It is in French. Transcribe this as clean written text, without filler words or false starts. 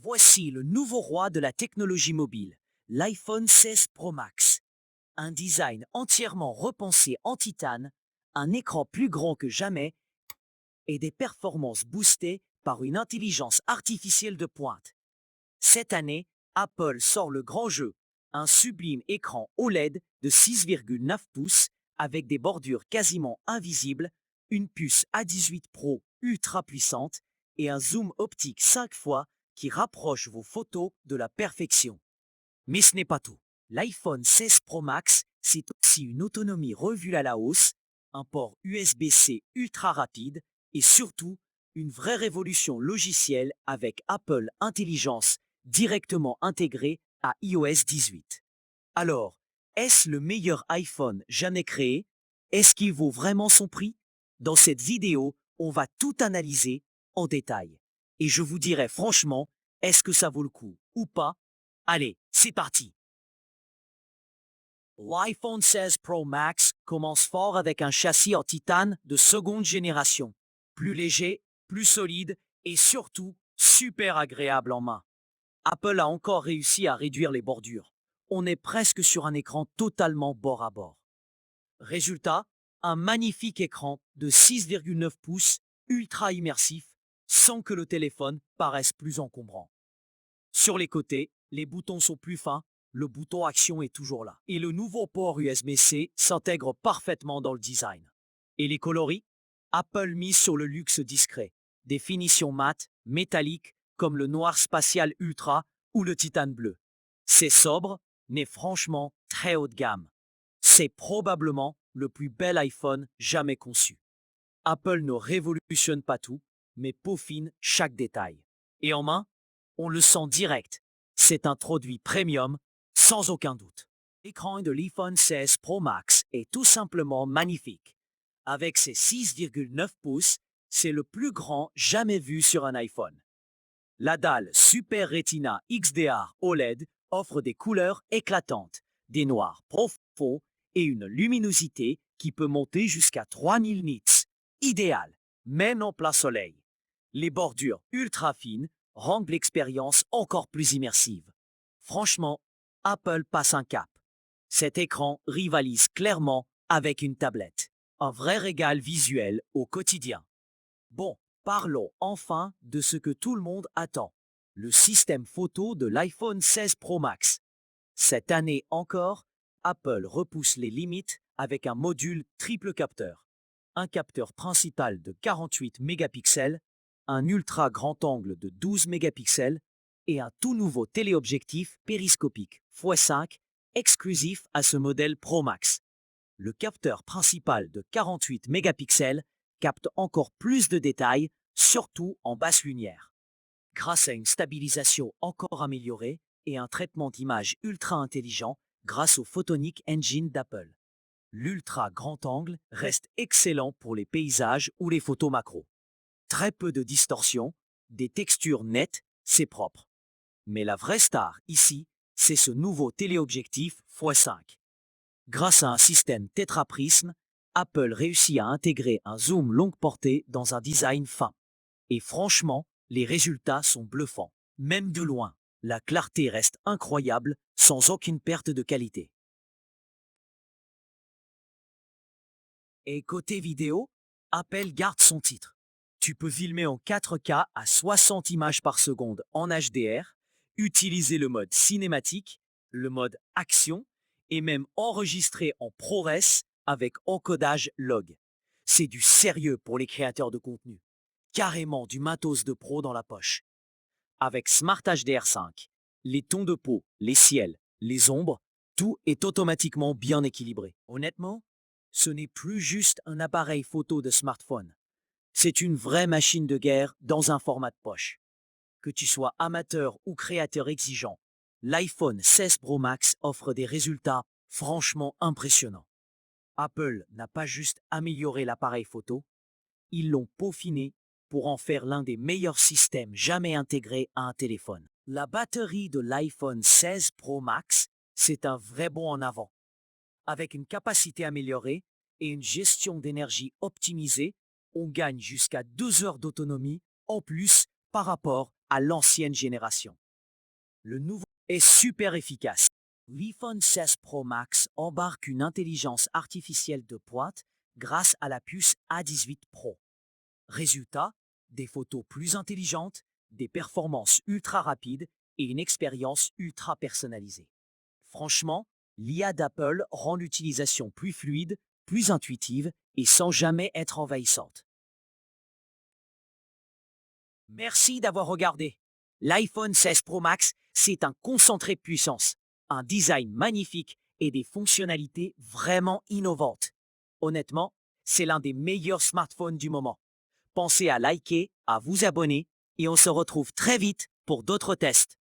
Voici le nouveau roi de la technologie mobile, l'iPhone 16 Pro Max. Un design entièrement repensé en titane, un écran plus grand que jamais et des performances boostées par une intelligence artificielle de pointe. Cette année, Apple sort le grand jeu, un sublime écran OLED de 6,9 pouces avec des bordures quasiment invisibles, une puce A18 Pro ultra puissante et un zoom optique 5 fois qui rapproche vos photos de la perfection. Mais ce n'est pas tout. L'iPhone 16 Pro Max, c'est aussi une autonomie revue à la hausse, un port USB-C ultra rapide et surtout une vraie révolution logicielle avec Apple Intelligence directement intégrée à iOS 18. Alors, est-ce le meilleur iPhone jamais créé? Est-ce qu'il vaut vraiment son prix? Dans cette vidéo, on va tout analyser en détail. Et je vous dirai franchement, est-ce que ça vaut le coup ou pas? Allez, c'est parti. L'iPhone 16 Pro Max commence fort avec un châssis en titane de seconde génération. Plus léger, plus solide et surtout super agréable en main. Apple a encore réussi à réduire les bordures. On est presque sur un écran totalement bord à bord. Résultat, un magnifique écran de 6,9 pouces ultra immersif sans que le téléphone paraisse plus encombrant. Sur les côtés, les boutons sont plus fins, le bouton action est toujours là. Et le nouveau port USB-C s'intègre parfaitement dans le design. Et les coloris? Apple mise sur le luxe discret. Des finitions mates, métalliques, comme le noir spatial ultra ou le titane bleu. C'est sobre, mais franchement très haut de gamme. C'est probablement le plus bel iPhone jamais conçu. Apple ne révolutionne pas tout, mais peaufine chaque détail. Et en main, on le sent direct. C'est un produit premium, sans aucun doute. L'écran de l'iPhone 16 Pro Max est tout simplement magnifique. Avec ses 6,9 pouces, c'est le plus grand jamais vu sur un iPhone. La dalle Super Retina XDR OLED offre des couleurs éclatantes, des noirs profonds et une luminosité qui peut monter jusqu'à 3000 nits. Idéal, même en plein soleil. Les bordures ultra fines rendent l'expérience encore plus immersive. Franchement, Apple passe un cap. Cet écran rivalise clairement avec une tablette. Un vrai régal visuel au quotidien. Bon, parlons enfin de ce que tout le monde attend, le système photo de l'iPhone 16 Pro Max. Cette année encore, Apple repousse les limites avec un module triple capteur. Un capteur principal de 48 mégapixels, un ultra grand angle de 12 mégapixels et un tout nouveau téléobjectif périscopique x5 exclusif à ce modèle Pro Max. Le capteur principal de 48 mégapixels capte encore plus de détails, surtout en basse lumière. Grâce à une stabilisation encore améliorée et un traitement d'image ultra intelligent grâce au Photonic Engine d'Apple. L'ultra grand angle reste excellent pour les paysages ou les photos macro. Très peu de distorsion, des textures nettes, c'est propre. Mais la vraie star ici, c'est ce nouveau téléobjectif x5. Grâce à un système tétraprisme, Apple réussit à intégrer un zoom longue portée dans un design fin. Et franchement, les résultats sont bluffants. Même de loin, la clarté reste incroyable sans aucune perte de qualité. Et côté vidéo, Apple garde son titre. Tu peux filmer en 4K à 60 images par seconde en HDR, utiliser le mode cinématique, le mode action et même enregistrer en ProRes avec encodage log. C'est du sérieux pour les créateurs de contenu. Carrément du matos de pro dans la poche. Avec Smart HDR5, les tons de peau, les ciels, les ombres, tout est automatiquement bien équilibré. Honnêtement, ce n'est plus juste un appareil photo de smartphone. C'est une vraie machine de guerre dans un format de poche. Que tu sois amateur ou créateur exigeant, l'iPhone 16 Pro Max offre des résultats franchement impressionnants. Apple n'a pas juste amélioré l'appareil photo, ils l'ont peaufiné pour en faire l'un des meilleurs systèmes jamais intégrés à un téléphone. La batterie de l'iPhone 16 Pro Max, c'est un vrai bond en avant. Avec une capacité améliorée et une gestion d'énergie optimisée, on gagne jusqu'à 2 heures d'autonomie en plus par rapport à l'ancienne génération. Le nouveau est super efficace. L'iPhone 16 Pro Max embarque une intelligence artificielle de pointe grâce à la puce A18 Pro. Résultat, des photos plus intelligentes, des performances ultra rapides et une expérience ultra personnalisée. Franchement, l'IA d'Apple rend l'utilisation plus fluide, plus intuitive et sans jamais être envahissante. Merci d'avoir regardé. L'iPhone 16 Pro Max, c'est un concentré de puissance, un design magnifique et des fonctionnalités vraiment innovantes. Honnêtement, c'est l'un des meilleurs smartphones du moment. Pensez à liker, à vous abonner et on se retrouve très vite pour d'autres tests.